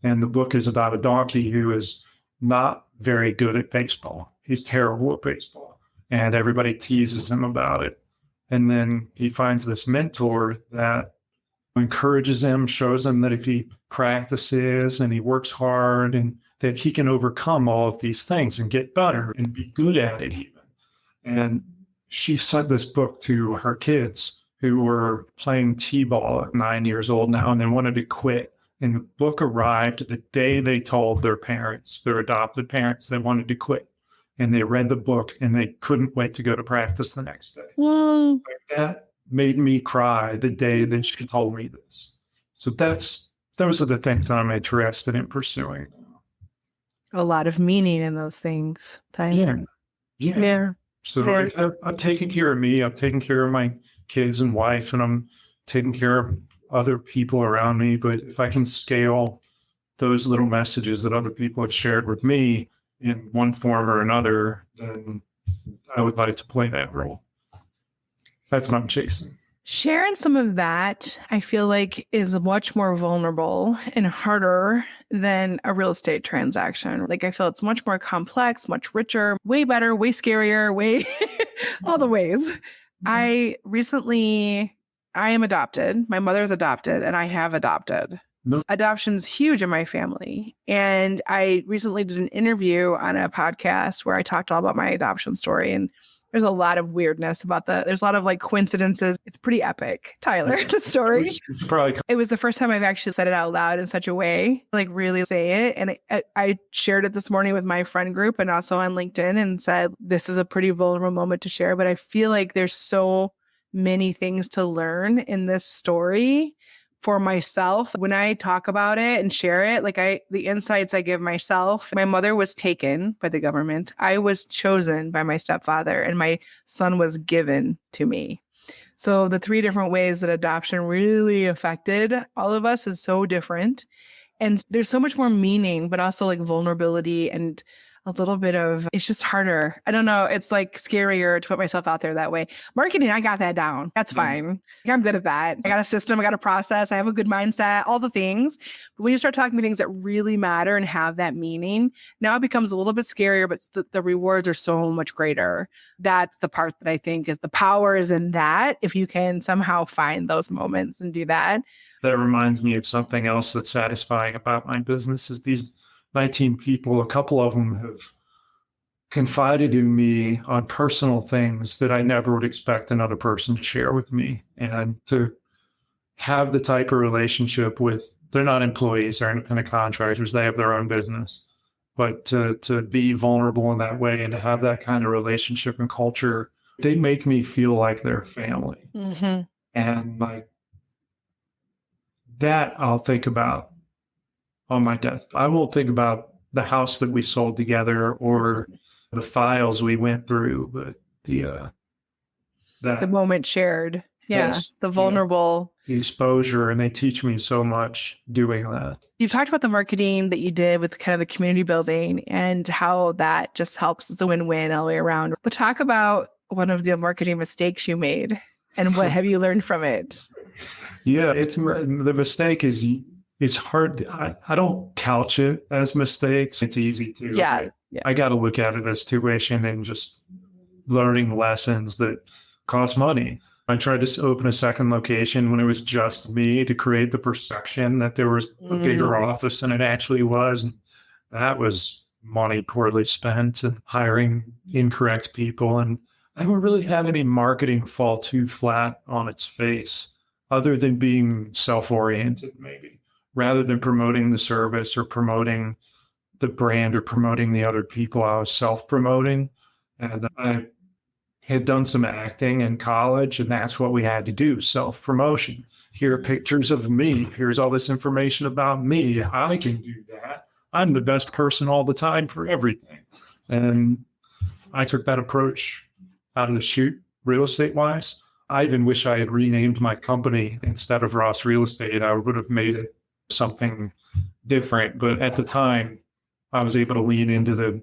And the book is about a donkey who is not very good at baseball. He's terrible at baseball. And everybody teases him about it. And then he finds this mentor that encourages him, shows him that if he practices and he works hard, and that he can overcome all of these things and get better and be good at it even. And she sent this book to her kids who were playing t-ball at 9 years old now and they wanted to quit. And the book arrived the day they told their parents, their adopted parents, they wanted to quit. And they read the book and they couldn't wait to go to practice the next day. Whoa. That made me cry the day that she told me this. So those are the things that I'm interested in pursuing. A lot of meaning in those things, Tyler. Yeah. So I'm taking care of me. I'm taking care of my kids and wife, and I'm taking care of other people around me. But if I can scale those little messages that other people have shared with me in one form or another, then I would like to play that role. That's what I'm chasing. Sharing some of that, I feel like, is much more vulnerable and harder than a real estate transaction. Like, I feel it's much more complex, much richer, way better, way scarier, way all the ways. I am adopted. My mother's adopted, and I have adopted. No. Adoption's huge in my family. And I recently did an interview on a podcast where I talked all about my adoption story. And there's a lot of weirdness about there's a lot of like coincidences. It's pretty epic, Tyler, the story. It was the first time I've actually said it out loud in such a way, like really say it. And I shared it this morning with my friend group and also on LinkedIn and said, this is a pretty vulnerable moment to share. But I feel like there's so many things to learn in this story for myself. When I talk about it and share it, like the insights I give myself, my mother was taken by the government. I was chosen by my stepfather, and my son was given to me. So the 3 different ways that adoption really affected all of us is so different. And there's so much more meaning, but also like vulnerability and a little bit of, it's just harder. I don't know. It's like scarier to put myself out there that way. Marketing, I got that down. That's fine. I'm good at that. I got a system. I got a process. I have a good mindset, all the things. But when you start talking about things that really matter and have that meaning, now it becomes a little bit scarier, but the rewards are so much greater. That's the part that I think is the power is in that. If you can somehow find those moments and do that. That reminds me of something else that's satisfying about my business is these 19 people, a couple of them have confided in me on personal things that I never would expect another person to share with me. And to have the type of relationship with, they're not employees, they're independent contractors, they have their own business. But to be vulnerable in that way and to have that kind of relationship and culture, they make me feel like they're family. Mm-hmm. And like that I'll think about on my death. I won't think about the house that we sold together or the files we went through, but the moment shared. Yeah. Yes, the vulnerable. The exposure, and they teach me so much doing that. You've talked about the marketing that you did with kind of the community building and how that just helps. It's a win-win all the way around. But talk about one of the marketing mistakes you made and what have you learned from it? Yeah, the mistake is it's hard. I don't couch it as mistakes. It's easy to. Yeah. I got to look at it as tuition and just learning lessons that cost money. I tried to open a second location when it was just me to create the perception that there was a bigger office than it actually was. And that was money poorly spent and hiring incorrect people. And I haven't really had any marketing fall too flat on its face other than being self-oriented, maybe. Rather than promoting the service or promoting the brand or promoting the other people, I was self-promoting. And I had done some acting in college, and that's what we had to do, self-promotion. Here are pictures of me. Here's all this information about me. I can do that. I'm the best person all the time for everything. And I took that approach out of the chute, real estate-wise. I even wish I had renamed my company instead of Ross Real Estate. I would have made it something different. But at the time, I was able to lean into the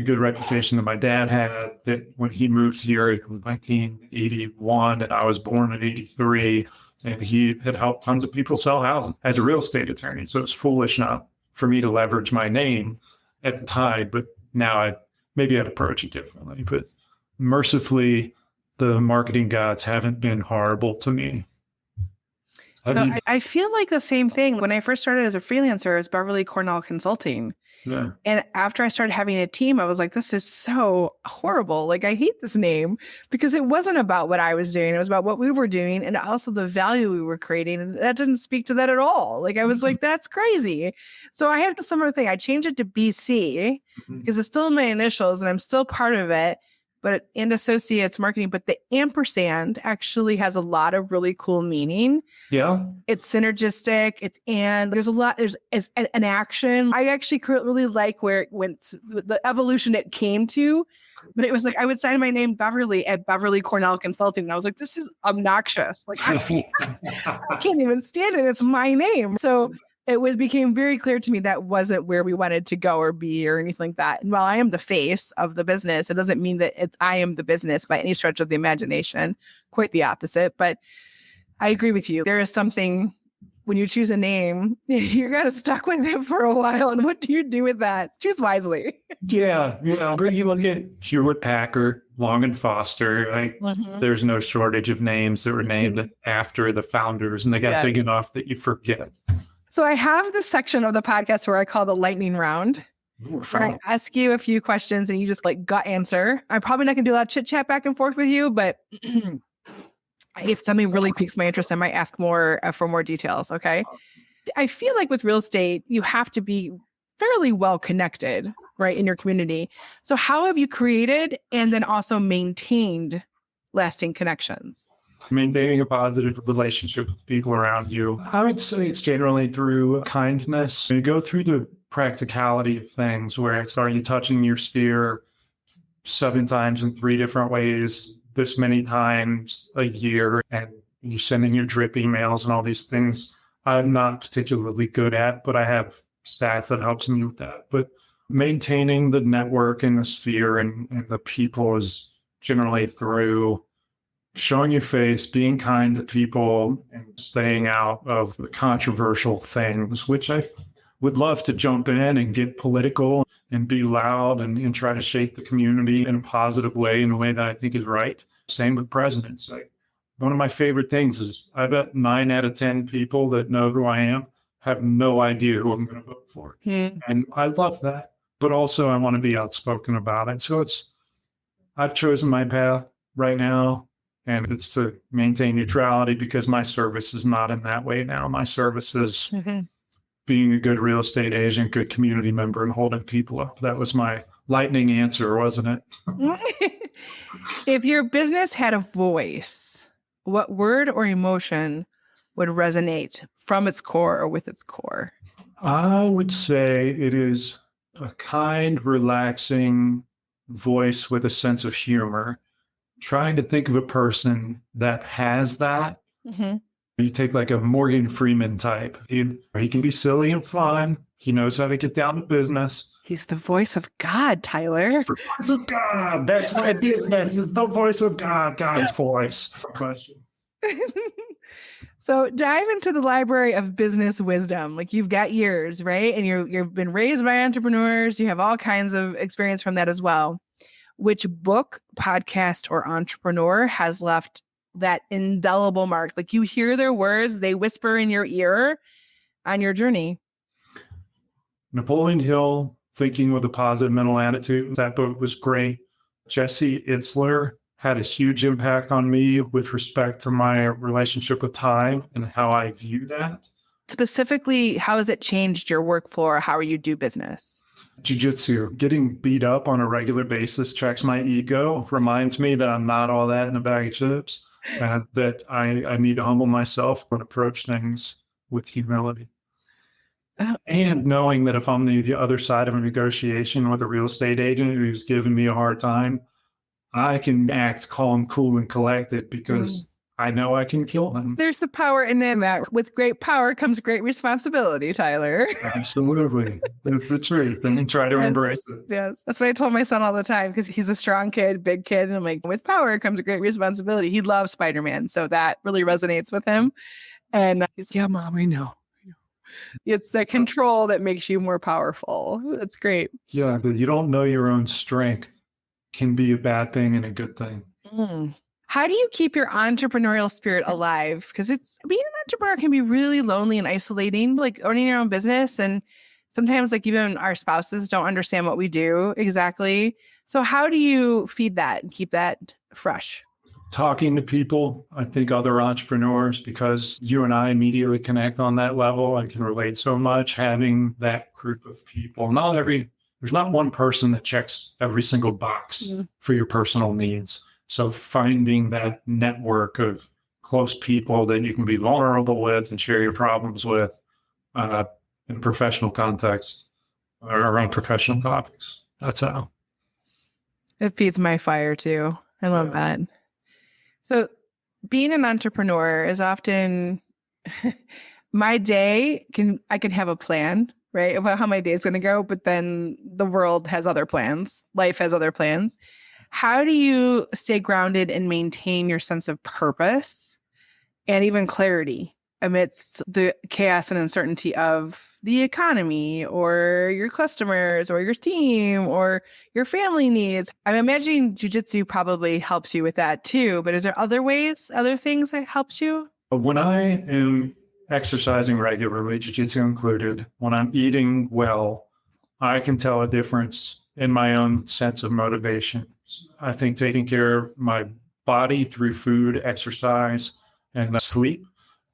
good reputation that my dad had, that when he moved here in 1981 and I was born in 83, and he had helped tons of people sell houses as a real estate attorney. So it's foolish not for me to leverage my name at the time, but now maybe I'd approach it differently. But mercifully, the marketing gods haven't been horrible to me. So I feel like the same thing. When I first started as a freelancer, it was Beverly Cornell Consulting. Yeah. And after I started having a team, I was like, this is so horrible. Like, I hate this name because it wasn't about what I was doing. It was about what we were doing and also the value we were creating. And that didn't speak to that at all. Like, I was like, that's crazy. So I had a similar thing. I changed it to BC because it's still in my initials and I'm still part of it. But and associates marketing, but the ampersand actually has a lot of really cool meaning. Yeah. It's synergistic. There's a lot, there's an action. I actually really like where it went, the evolution it came to But it was like, I would sign my name Beverly at Beverly Cornell Consulting. And I was like, this is obnoxious. Like, I can't even stand it. It's my name. So became very clear to me that wasn't where we wanted to go or be or anything like that. And while I am the face of the business, it doesn't mean that I am the business by any stretch of the imagination. Quite the opposite. But I agree with you. There is something when you choose a name, you're kind of stuck with it for a while. And what do you do with that? Choose wisely. Yeah. You look at Hewlett Packard, Long and Foster, there's no shortage of names that were named after the founders, and they got big enough that you forget. So I have this section of the podcast where I call the lightning round. Where I ask you a few questions and you just like gut answer. I'm probably not going to do a lot of chit chat back and forth with you, but if something really piques my interest, I might ask more for more details. Okay. I feel like with real estate, you have to be fairly well connected, right, in your community. So how have you created and then also maintained lasting connections? Maintaining a positive relationship with people around you. I would say it's generally through kindness. You go through the practicality of things where it's already touching your sphere 7 times in 3 different ways, this many times a year, and you're sending your drip emails and all these things I'm not particularly good at, but I have staff that helps me with that. But maintaining the network and the sphere and the people is generally through showing your face, being kind to people, and staying out of the controversial things, which I would love to jump in and get political and be loud and try to shape the community in a positive way, in a way that I think is right. Same with presidents. One of my favorite things is I bet 9 out of 10 people that know who I am have no idea who I'm going to vote for. And I love that. But also I want to be outspoken about it. So I've chosen my path right now. And it's to maintain neutrality because my service is not in that way now. My service is being a good real estate agent, good community member, and holding people up. That was my lightning answer, wasn't it? If your business had a voice, what word or emotion would resonate from its core or with its core? I would say it is a kind, relaxing voice with a sense of humor. Trying to think of a person that has that. You take like a Morgan Freeman type. He can be silly and fun. He knows how to get down to business. He's the voice of God, Tyler. He's the voice of God. That's my business. It's the voice of God. God's voice. Question. So dive into the library of business wisdom. Like you've got years, right? And you've been raised by entrepreneurs. You have all kinds of experience from that as well. Which book, podcast, or entrepreneur has left that indelible mark? Like you hear their words, they whisper in your ear on your journey. Napoleon Hill, Thinking with a Positive Mental Attitude. That book was great. Jesse Itzler had a huge impact on me with respect to my relationship with time and how I view that. Specifically, how has it changed your workflow or how you do business? Jiu-jitsu, getting beat up on a regular basis checks my ego, reminds me that I'm not all that in a bag of chips, and that I need to humble myself and approach things with humility. And knowing that if I'm the other side of a negotiation with a real estate agent who's giving me a hard time, I can act calm, cool, and collected because I know I can kill them. There's the power in that. With great power comes great responsibility, Tyler. Absolutely. That's the truth. And try to embrace it. Yeah, that's what I told my son all the time because he's a strong kid, big kid. And I'm like, with power comes a great responsibility. He loves Spider-Man. So that really resonates with him. And he's, yeah, Mom, I know. It's the control that makes you more powerful. That's great. Yeah, but you don't know your own strength can be a bad thing and a good thing. How do you keep your entrepreneurial spirit alive? Because being an entrepreneur can be really lonely and isolating, like owning your own business. And sometimes like even our spouses don't understand what we do exactly. So how do you feed that and keep that fresh? Talking to people, I think other entrepreneurs, because you and I immediately connect on that level and can relate so much, having that group of people. There's not one person that checks every single box for your personal needs. So finding that network of close people that you can be vulnerable with and share your problems with in a professional context or around professional topics. That's how. It feeds my fire too. I love that. So being an entrepreneur is often my day I can have a plan, right, about how my day is going to go, but then the world has other plans. Life has other plans. How do you stay grounded and maintain your sense of purpose and even clarity amidst the chaos and uncertainty of the economy or your customers or your team or your family needs? I'm imagining jiu-jitsu probably helps you with that too, but is there other ways, other things that helps you? When I am exercising regularly, jiu-jitsu included, when I'm eating well, I can tell a difference in my own sense of motivation. I think taking care of my body through food, exercise, and sleep,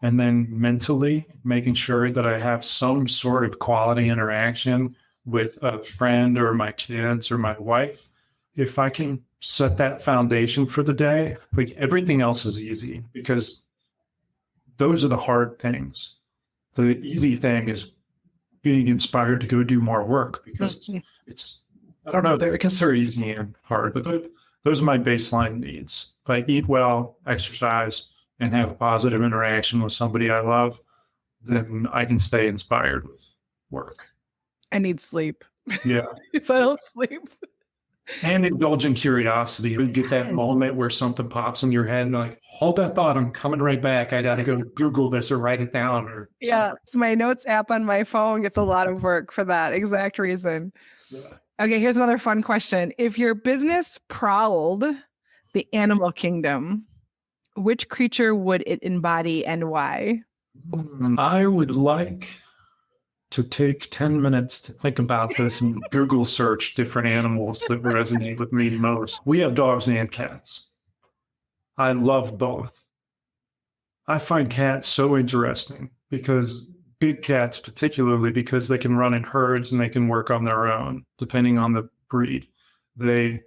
and then mentally making sure that I have some sort of quality interaction with a friend or my kids or my wife. If I can set that foundation for the day, like everything else is easy, because those are the hard things. The easy thing is being inspired to go do more work, because it's I don't know, I guess they're easy and hard, but those are my baseline needs. If I eat well, exercise, and have positive interaction with somebody I love, then I can stay inspired with work. I need sleep. Yeah. If I don't sleep. And indulge in curiosity. You get that moment where something pops in your head and like, hold that thought, I'm coming right back. I got to go Google this or write it down. Or yeah, it's my notes app on my phone gets a lot of work for that exact reason. Yeah. Okay, here's another fun question. If your business prowled the animal kingdom, which creature would it embody and why? I would like to take 10 minutes to think about this and Google search different animals that resonate with me most. We have dogs and cats. I love both. I find cats so interesting because big cats, particularly because they can run in herds and they can work on their own, depending on the breed. They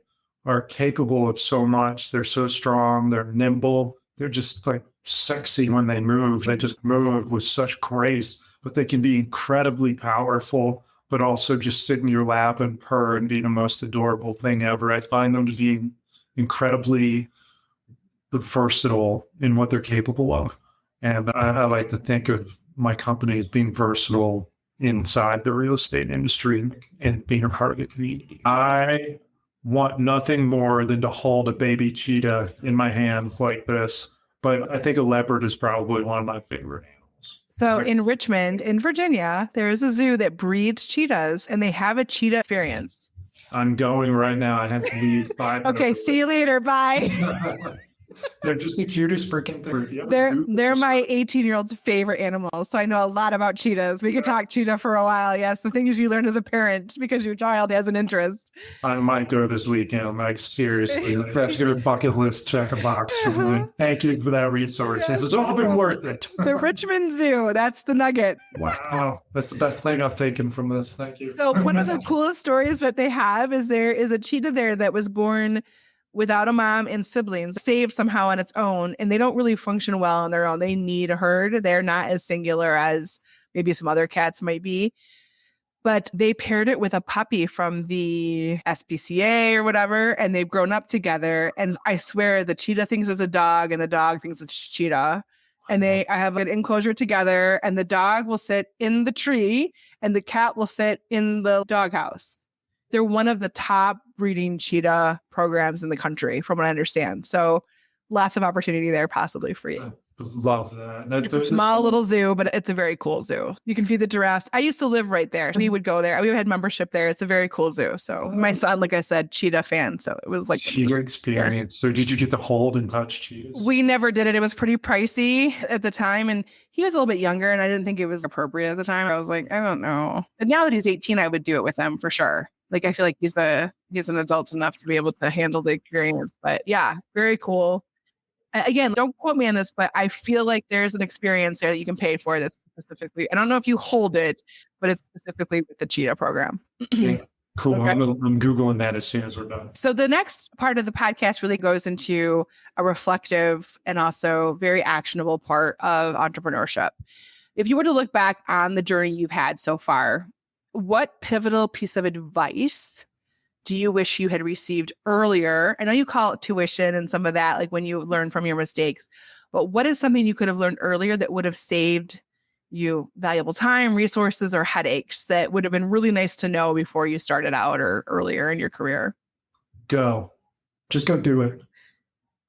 are capable of so much. They're so strong. They're nimble. They're just like sexy when they move. They just move with such grace, but they can be incredibly powerful, but also just sit in your lap and purr and be the most adorable thing ever. I find them to be incredibly versatile in what they're capable of. And I like to think of my company as being versatile inside the real estate industry and being a part of the community. I want nothing more than to hold a baby cheetah in my hands like this. But I think a leopard is probably one of my favorite animals. So in Richmond, in Virginia, there is a zoo that breeds cheetahs and they have a cheetah experience. I'm going right now. I have to leave. Bye. Okay, see you later. Bye. They're just the cutest freaking thing. They're my 18-year-old's favorite animals. So I know a lot about cheetahs. We could talk cheetah for a while. Yes, the things you learn as a parent because your child has an interest. I might go this weekend. Like, seriously, that's your bucket list. Check a box for me. Thank you for that resource. Yes. It's all been worth it. The Richmond Zoo. That's the nugget. Wow. That's the best thing I've taken from this. Thank you. So one of the coolest stories that they have is there is a cheetah there that was born without a mom and siblings, saved somehow on its own, and they don't really function well on their own. They need a herd. They're not as singular as maybe some other cats might be. But they paired it with a puppy from the SPCA or whatever, and they've grown up together. And I swear the cheetah thinks it's a dog and the dog thinks it's cheetah. And I have an enclosure together, and the dog will sit in the tree and the cat will sit in the doghouse. They're one of the top breeding cheetah programs in the country, from what I understand. So lots of opportunity there possibly for you. Love that. It's a small little zoo, but it's a very cool zoo. You can feed the giraffes. I used to live right there. We would go there. We had membership there. It's a very cool zoo. So my son, like I said, cheetah fan. So it was like cheetah experience. So did you get to hold and touch cheetahs? We never did it. It was pretty pricey at the time. And he was a little bit younger and I didn't think it was appropriate at the time. I was like, I don't know. But now that he's 18, I would do it with him for sure. Like, I feel like he's an adult enough to be able to handle the experience. But yeah, very cool. Again, don't quote me on this, but I feel like there's an experience there that you can pay for that's specifically, I don't know if you hold it, but it's specifically with the cheetah program. Yeah, cool. Okay. I'm Googling that as soon as we're done. So the next part of the podcast really goes into a reflective and also very actionable part of entrepreneurship. If you were to look back on the journey you've had so far, what pivotal piece of advice do you wish you had received earlier? I know you call it tuition and some of that, like when you learn from your mistakes, but what is something you could have learned earlier that would have saved you valuable time, resources, or headaches that would have been really nice to know before you started out or earlier in your career? Just go do it.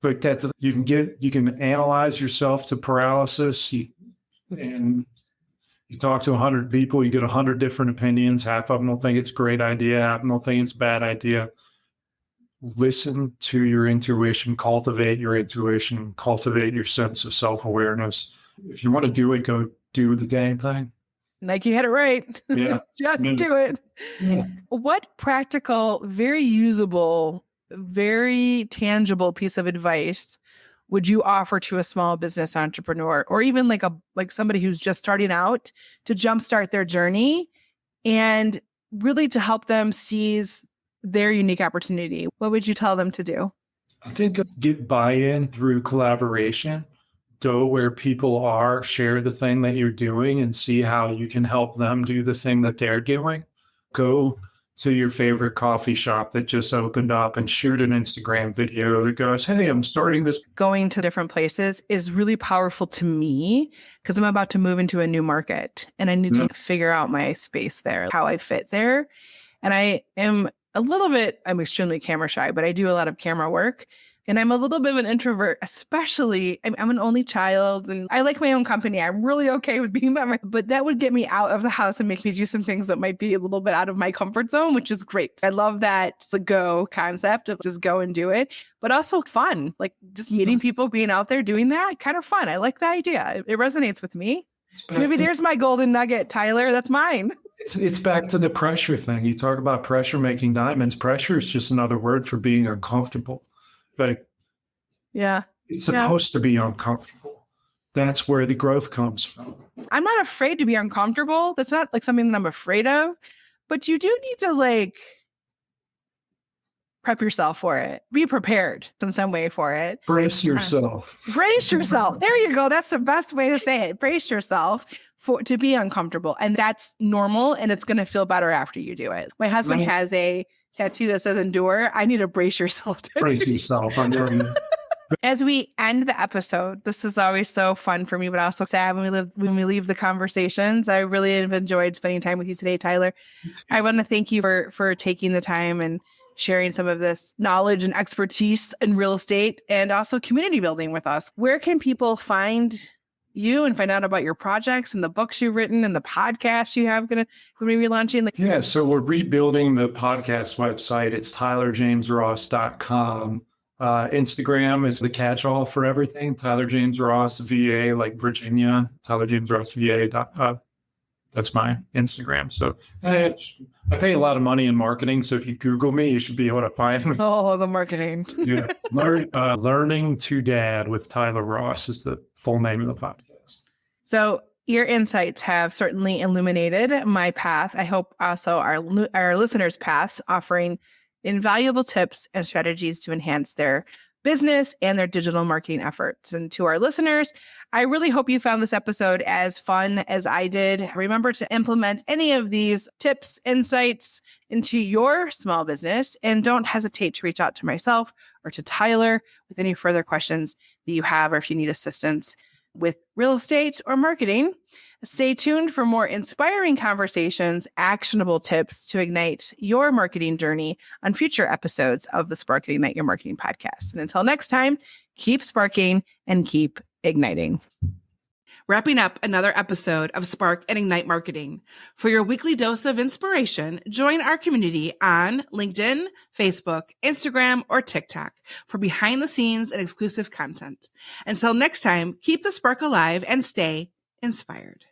But you can analyze yourself to paralysis, and you talk to 100 people, you get 100 different opinions. Half of them will think it's a great idea, half of them will think it's a bad idea. Listen to your intuition, cultivate your intuition, cultivate your sense of self-awareness. If you want to do it, go do the dang thing. Nike had it right. Yeah. Just do it. Yeah. What practical, very usable, very tangible piece of advice would you offer to a small business entrepreneur, or even like somebody who's just starting out, to jumpstart their journey and really to help them seize their unique opportunity? What would you tell them to do? I think get buy-in through collaboration. Go where people are, share the thing that you're doing, and see how you can help them do the thing that they're doing. Go to your favorite coffee shop that just opened up and shoot an Instagram video that goes, hey, I'm starting this. Going to different places is really powerful to me because I'm about to move into a new market and I need to figure out my space there, how I fit there. And I'm extremely camera shy, but I do a lot of camera work. And I'm a little bit of an introvert, especially I'm an only child and I like my own company. I'm really okay with being by myself, but that would get me out of the house and make me do some things that might be a little bit out of my comfort zone, which is great. I love that the go concept of just go and do it, but also fun, like just meeting people, being out there doing that, kind of fun. I like the idea. It resonates with me. So maybe there's my golden nugget, Tyler. That's mine. It's back to the pressure thing. You talk about pressure making diamonds. Pressure is just another word for being uncomfortable. Like, yeah, it's supposed to be uncomfortable. That's where the growth comes from. I'm not afraid to be uncomfortable. That's not like something that I'm afraid of, but you do need to prep yourself for it. Be prepared in some way for it. Brace yourself. Brace yourself. There you go. That's the best way to say it. Brace yourself to be uncomfortable. And that's normal. And it's going to feel better after you do it. My husband has a tattoo that says endure. I need to brace yourself. Brace yourself. As we end the episode, this is always so fun for me, but also sad when we leave the conversations. I really have enjoyed spending time with you today, Tyler. I want to thank you for taking the time and sharing some of this knowledge and expertise in real estate and also community building with us. Where can people find you and find out about your projects and the books you've written and the podcast you have going to be relaunching? So we're rebuilding the podcast website. It's tylerjamesross.com. Instagram is the catch-all for everything. Tyler James Ross, VA, like Virginia. Tyler James Ross, VA. That's my Instagram. So I pay a lot of money in marketing. So if you Google me, you should be able to find me. Oh, the marketing. Yeah. Learning to Dad with Tyler Ross is the full name of the podcast. So your insights have certainly illuminated my path. I hope also our listeners' paths, offering invaluable tips and strategies to enhance their business and their digital marketing efforts. And to our listeners, I really hope you found this episode as fun as I did. Remember to implement any of these tips, insights into your small business, and don't hesitate to reach out to myself or to Tyler with any further questions that you have, or if you need assistance with real estate or marketing. Stay tuned for more inspiring conversations, actionable tips to ignite your marketing journey on future episodes of the Spark and Ignite Your Marketing podcast. And until next time, keep sparking and keep igniting. Wrapping up another episode of Spark and Ignite Marketing. For your weekly dose of inspiration, join our community on LinkedIn, Facebook, Instagram, or TikTok for behind the scenes and exclusive content. Until next time, keep the spark alive and stay inspired.